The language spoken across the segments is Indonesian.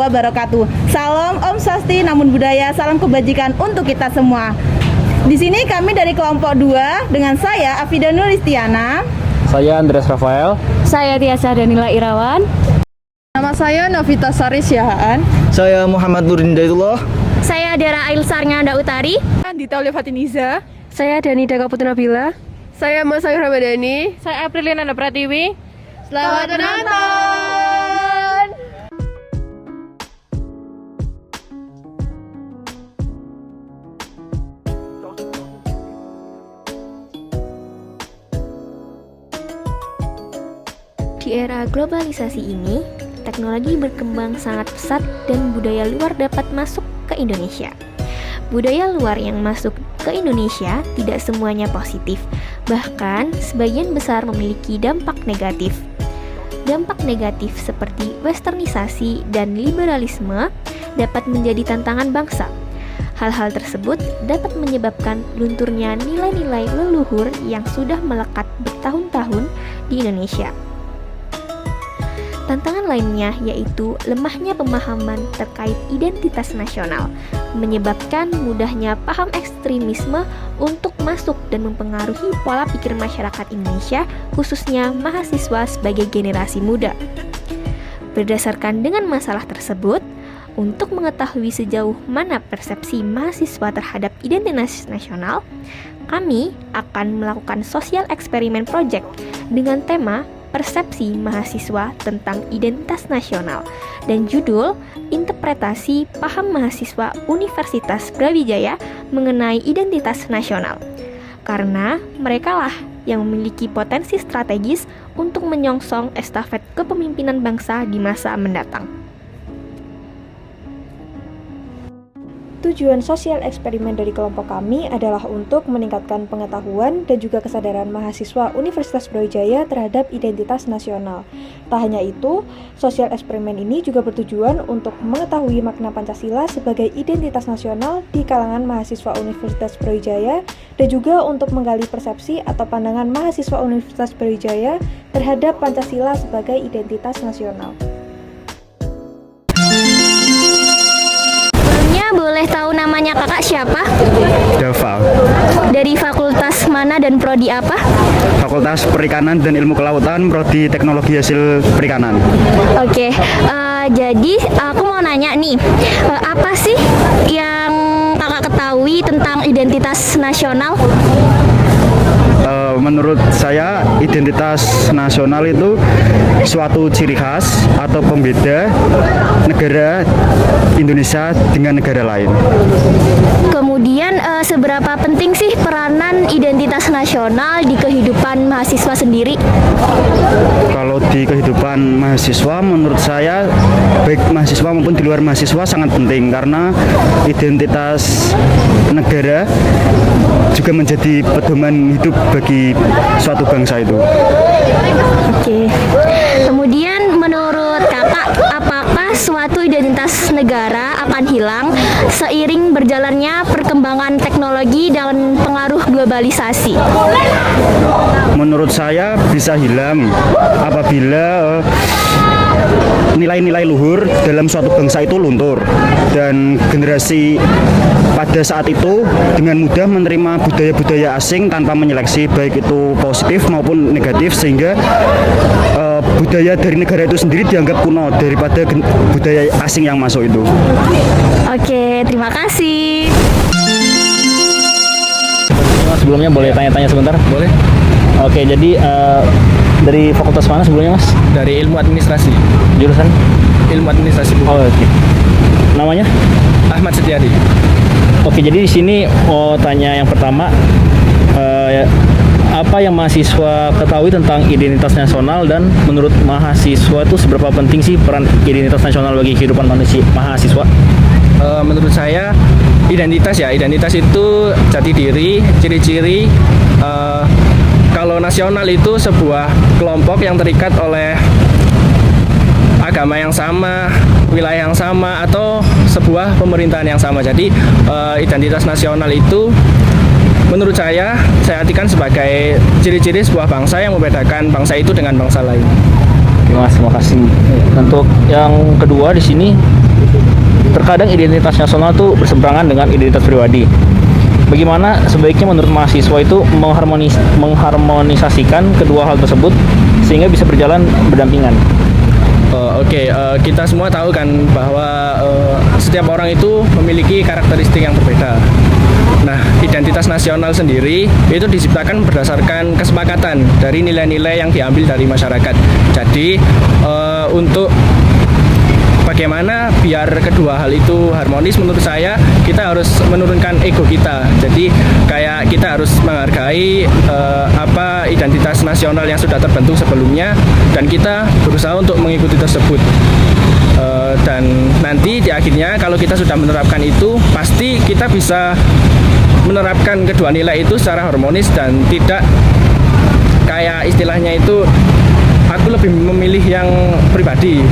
wabarakatuh. Salam Om Swasti, namun budaya, salam kebajikan untuk kita semua. Di sini kami dari kelompok 2 dengan saya Afida Nulistiana. Saya Andreas Rafael. Saya Tiasa Danila Irawan. Nama saya Novita Sari Siahaan. Saya Muhammad Nurdin Daitullah. Saya Dara Ailsarnya Utari. Dita Olivia Fatiniza. Saya Dani Daka Putri Nabila. Saya Masang Ramadhani. Saya Aprilina Pratiwi. Selamat menonton. Di era globalisasi ini, teknologi berkembang sangat pesat dan budaya luar dapat masuk ke Indonesia. Budaya luar yang masuk ke Indonesia tidak semuanya positif, bahkan sebagian besar memiliki dampak negatif. Dampak negatif seperti westernisasi dan liberalisme dapat menjadi tantangan bangsa. Hal-hal tersebut dapat menyebabkan lunturnya nilai-nilai leluhur yang sudah melekat bertahun-tahun di Indonesia. Tantangan lainnya yaitu lemahnya pemahaman terkait identitas nasional, menyebabkan mudahnya paham ekstremisme untuk masuk dan mempengaruhi pola pikir masyarakat Indonesia, khususnya mahasiswa sebagai generasi muda. Berdasarkan dengan masalah tersebut, untuk mengetahui sejauh mana persepsi mahasiswa terhadap identitas nasional, kami akan melakukan social experiment project dengan tema persepsi mahasiswa tentang identitas nasional dan judul interpretasi paham mahasiswa Universitas Brawijaya mengenai identitas nasional, karena merekalah yang memiliki potensi strategis untuk menyongsong estafet kepemimpinan bangsa di masa mendatang. Tujuan sosial eksperimen dari kelompok kami adalah untuk meningkatkan pengetahuan dan juga kesadaran mahasiswa Universitas Brawijaya terhadap identitas nasional. Tak hanya itu, sosial eksperimen ini juga bertujuan untuk mengetahui makna Pancasila sebagai identitas nasional di kalangan mahasiswa Universitas Brawijaya dan juga untuk menggali persepsi atau pandangan mahasiswa Universitas Brawijaya terhadap Pancasila sebagai identitas nasional. Boleh tahu namanya kakak siapa? Dava. Dari fakultas mana dan prodi apa? Fakultas Perikanan dan Ilmu Kelautan, prodi Teknologi Hasil Perikanan. Oke, jadi aku mau nanya nih, apa sih yang kakak ketahui tentang identitas nasional? Menurut saya, identitas nasional itu suatu ciri khas atau pembeda negara Indonesia dengan negara lain. Kemudian seberapa penting sih peranan identitas nasional di kehidupan mahasiswa sendiri? Kalau di kehidupan mahasiswa, menurut saya baik mahasiswa maupun di luar mahasiswa sangat penting, karena identitas negara juga menjadi pedoman hidup bagi suatu bangsa itu. Oke. Kemudian menurut kakak, apakah suatu identitas negara akan hilang seiring berjalannya perkembangan teknologi dan pengaruh globalisasi? Menurut saya bisa hilang apabila nilai-nilai luhur dalam suatu bangsa itu luntur dan generasi pada saat itu dengan mudah menerima budaya-budaya asing tanpa menyeleksi baik itu positif maupun negatif, sehingga budaya dari negara itu sendiri dianggap kuno daripada budaya asing yang masuk itu. Oke, terima kasih. Sebelumnya boleh tanya-tanya sebentar? Boleh. Oke, jadi dari fakultas mana sebelumnya, Mas? Dari Ilmu Administrasi. Jurusan? Ilmu Administrasi. Oh, oke. Namanya? Ahmad Setiadi. Oke, jadi di sini mau tanya yang pertama, apa yang mahasiswa ketahui tentang identitas nasional, dan menurut mahasiswa itu seberapa penting sih peran identitas nasional bagi kehidupan mahasiswa? Menurut saya identitas itu jati diri, ciri-ciri. Kalau nasional itu sebuah kelompok yang terikat oleh agama yang sama, wilayah yang sama, atau sebuah pemerintahan yang sama. Jadi identitas nasional itu menurut saya artikan sebagai ciri-ciri sebuah bangsa yang membedakan bangsa itu dengan bangsa lain. Oke, Mas, terima kasih. Untuk yang kedua di sini, terkadang identitas nasional itu berseberangan dengan identitas pribadi. Bagaimana sebaiknya menurut mahasiswa itu mengharmonisasikan kedua hal tersebut sehingga bisa berjalan berdampingan? Kita semua tahu kan bahwa setiap orang itu memiliki karakteristik yang berbeda. Nah, identitas nasional sendiri itu diciptakan berdasarkan kesepakatan dari nilai-nilai yang diambil dari masyarakat. Jadi, untuk bagaimana biar kedua hal itu harmonis, menurut saya kita harus menurunkan ego kita. Jadi kayak kita harus menghargai identitas nasional yang sudah terbentuk sebelumnya dan kita berusaha untuk mengikuti tersebut. Dan nanti di akhirnya kalau kita sudah menerapkan itu, pasti kita bisa menerapkan kedua nilai itu secara harmonis dan tidak kayak istilahnya itu aku lebih memilih yang pribadi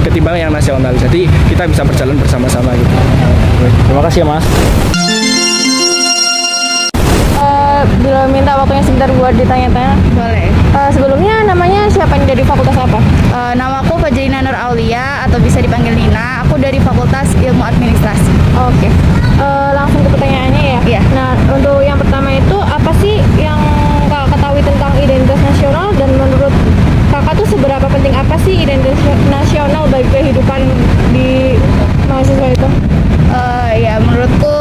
ketimbang yang nasional. Jadi kita bisa berjalan bersama-sama gitu. Terima kasih ya Mas. Bila minta waktunya sebentar buat ditanya-tanya. Boleh. Sebelumnya namanya siapa nih, dari fakultas apa? Namaku Fajrina Nur Aulia atau bisa dipanggil Nina. Aku dari Fakultas Ilmu Administrasi. Oke. Langsung ke pertanyaannya ya. Iya. Nah, untuk yang pertama itu apa sih yang Kakak ketahui tentang identitas nasional, dan menurut Kakak tuh seberapa penting apa sih identitas nasional bagi kehidupan di mahasiswa itu? Ya menurutku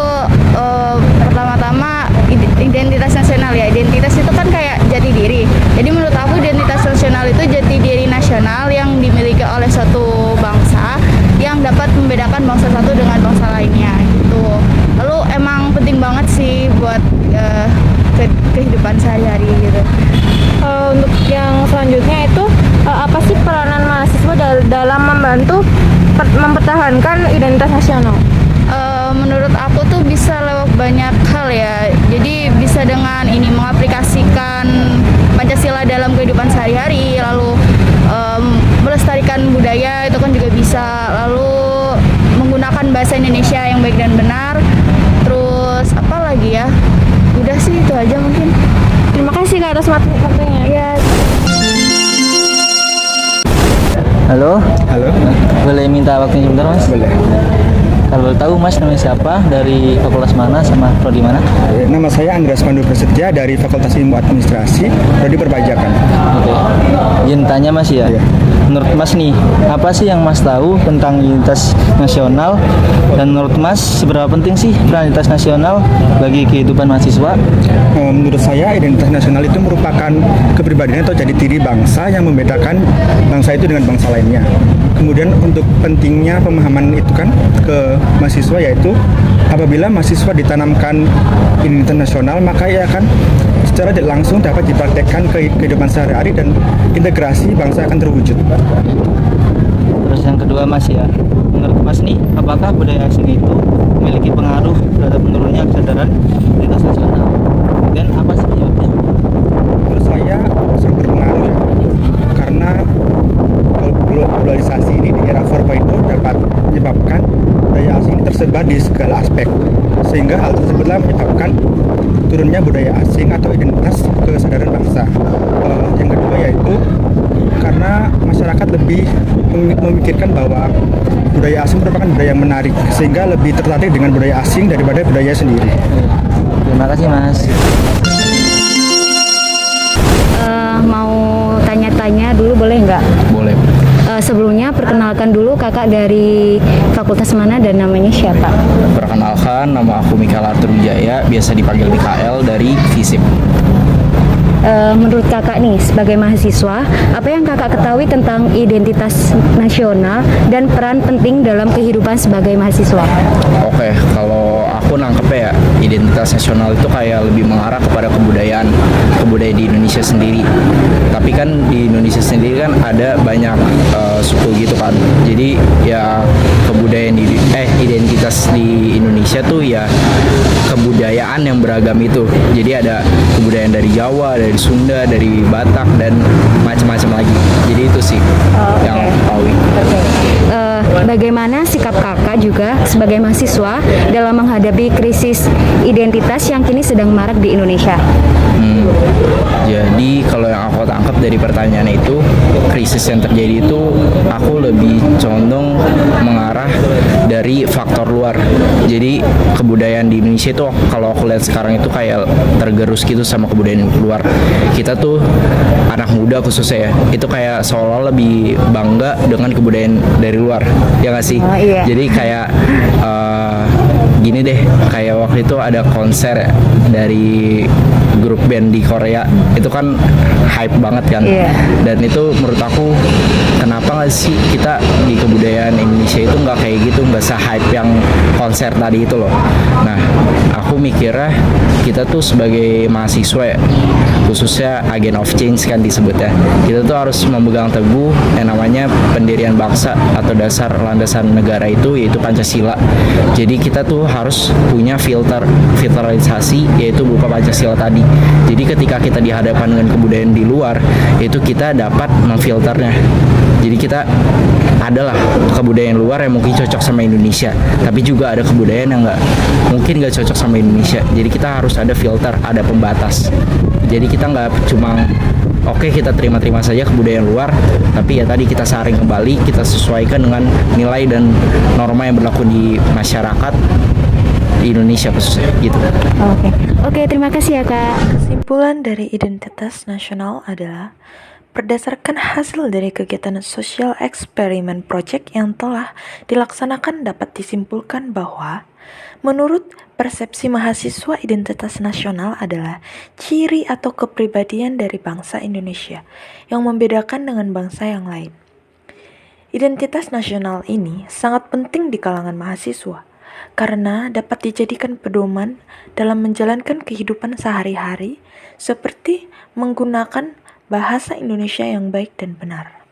pertama-tama identitas nasional ya. Identitas itu kan kayak jati diri. Jadi menurut aku identitas nasional itu jati diri nasional yang dimiliki oleh suatu bangsa yang dapat membedakan bangsa satu dengan bangsa lainnya gitu. Lalu emang penting banget sih buat kehidupan sehari-hari gitu. Untuk yang selanjutnya itu apa sih peranan mahasiswa dalam membantu mempertahankan identitas nasional? Menurut aku tuh bisa lewat banyak hal ya. Jadi bisa dengan ini mengaplikasikan Pancasila dalam kehidupan sehari-hari, lalu melestarikan budaya itu kan juga bisa, lalu menggunakan bahasa Indonesia yang baik dan benar. Terus apa lagi ya? Udah sih itu aja mungkin. Terima kasih Kak atas waktunya. Ya. Halo. Halo. Boleh minta waktunya sebentar Mas? Boleh. Kalau tahu Mas namanya siapa, dari fakultas mana, sama prodi mana? Nama saya Andreas Pandu Prasetya dari Fakultas Ilmu Administrasi, prodi Perpajakan. Oke. Izin tanya Mas ya. Iya. Menurut Mas nih, apa sih yang Mas tahu tentang identitas nasional, dan menurut Mas seberapa penting sih peran identitas nasional bagi kehidupan mahasiswa? Menurut saya identitas nasional itu merupakan kepribadian atau jati diri bangsa yang membedakan bangsa itu dengan bangsa lainnya. Kemudian untuk pentingnya pemahaman itu kan ke mahasiswa, yaitu apabila mahasiswa ditanamkan identitas nasional, maka ia akan secara tidak langsung dapat dipraktekkan ke kehidupan sehari-hari dan integrasi bangsa akan terwujud. Terus yang kedua Mas ya, menurut Mas nih, apakah budaya asing itu memiliki pengaruh terhadap menurunnya kesadaran identitas nasional? Dan apa sih penyebabnya? Menurut saya sangat berpengaruh ya, karena globalisasi ini di era 4.0 dapat menyebabkan budaya asing ini tersebar di segala aspek, sehingga hal tersebutlah menyebabkan turunnya budaya asing atau identitas kesadaran bangsa. Yang kedua yaitu karena masyarakat lebih memikirkan bahwa budaya asing merupakan budaya yang menarik, sehingga lebih tertarik dengan budaya asing daripada budaya sendiri. Terima kasih Mas. Mau tanya-tanya dulu boleh nggak? Boleh. Sebelumnya perkenalkan dulu kakak dari fakultas mana dan namanya siapa? Perkenalkan, nama aku Mikael Arthur Wijaya, biasa dipanggil Mikael, dari FISIP. Menurut kakak nih sebagai mahasiswa, apa yang kakak ketahui tentang identitas nasional dan peran penting dalam kehidupan sebagai mahasiswa? Oke, kalau aku nangkep ya, identitas nasional itu kayak lebih mengarah kepada kebudayaan di Indonesia sendiri. Tapi kan di Indonesia sendiri kan ada banyak suku gitu kan. Jadi ya identitas di Indonesia tuh ya kebudayaan yang beragam itu. Jadi ada kebudayaan dari Jawa, dari Sunda, dari Batak, dan macam-macam lagi. Jadi itu sih yang aku tahu. Bagaimana sikap kakak juga sebagai mahasiswa dalam menghadapi krisis identitas yang kini sedang marak di Indonesia? Jadi kalau yang aku tangkap dari pertanyaan itu, krisis yang terjadi itu aku lebih condong mengarah dari faktor luar. Jadi kebudayaan di Indonesia itu kalau aku lihat sekarang itu kayak tergerus gitu sama kebudayaan luar. Kita tuh anak muda khususnya ya, itu kayak seolah lebih bangga dengan kebudayaan dari luar, ya nggak sih? Jadi kayak gini deh, kayak waktu itu ada konser dari grup band di Korea, itu kan hype banget kan. Dan itu menurut aku, kenapa nggak sih kita di kebudayaan Indonesia itu nggak kayak gitu, nggak se-hype yang konser tadi itu loh. Nah, aku mikirnya kita tuh sebagai mahasiswa ya, khususnya agent of change kan disebutnya, kita tuh harus memegang teguh yang namanya pendirian bangsa atau dasar landasan negara itu, yaitu Pancasila. Jadi kita tuh harus punya filterisasi, yaitu berupa Pancasila tadi. Jadi ketika kita dihadapkan dengan kebudayaan di luar, itu kita dapat memfilternya. Jadi kita adalah kebudayaan luar yang mungkin cocok sama Indonesia, tapi juga ada kebudayaan yang mungkin nggak cocok sama Indonesia. Jadi kita harus ada filter, ada pembatas. Jadi kita nggak cuma oke, kita terima-terima saja kebudayaan luar, tapi ya tadi kita saring kembali, kita sesuaikan dengan nilai dan norma yang berlaku di masyarakat di Indonesia khususnya gitu. Oke, terima kasih ya Kak. Kesimpulan dari identitas nasional adalah berdasarkan hasil dari kegiatan Social Experiment Project yang telah dilaksanakan, dapat disimpulkan bahwa menurut persepsi mahasiswa, identitas nasional adalah ciri atau kepribadian dari bangsa Indonesia yang membedakan dengan bangsa yang lain. Identitas nasional ini sangat penting di kalangan mahasiswa karena dapat dijadikan pedoman dalam menjalankan kehidupan sehari-hari, seperti menggunakan bahasa Indonesia yang baik dan benar,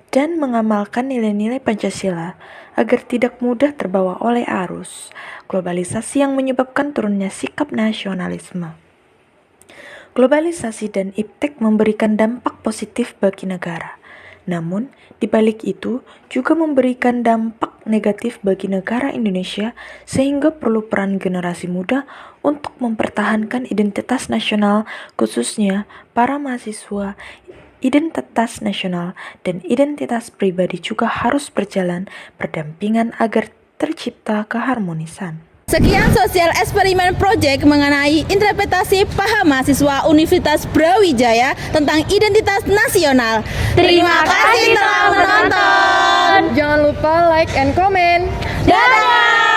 dan mengamalkan nilai-nilai Pancasila agar tidak mudah terbawa oleh arus globalisasi yang menyebabkan turunnya sikap nasionalisme. Globalisasi dan iptek memberikan dampak positif bagi negara, namun di balik itu juga memberikan dampak negatif bagi negara Indonesia, sehingga perlu peran generasi muda untuk mempertahankan identitas nasional, khususnya para mahasiswa. Identitas nasional dan identitas pribadi juga harus berjalan berdampingan agar tercipta keharmonisan. Sekian Social Experiment Project mengenai interpretasi paham mahasiswa Universitas Brawijaya tentang identitas nasional. Terima kasih telah menonton. Jangan lupa like and comment. Dadah!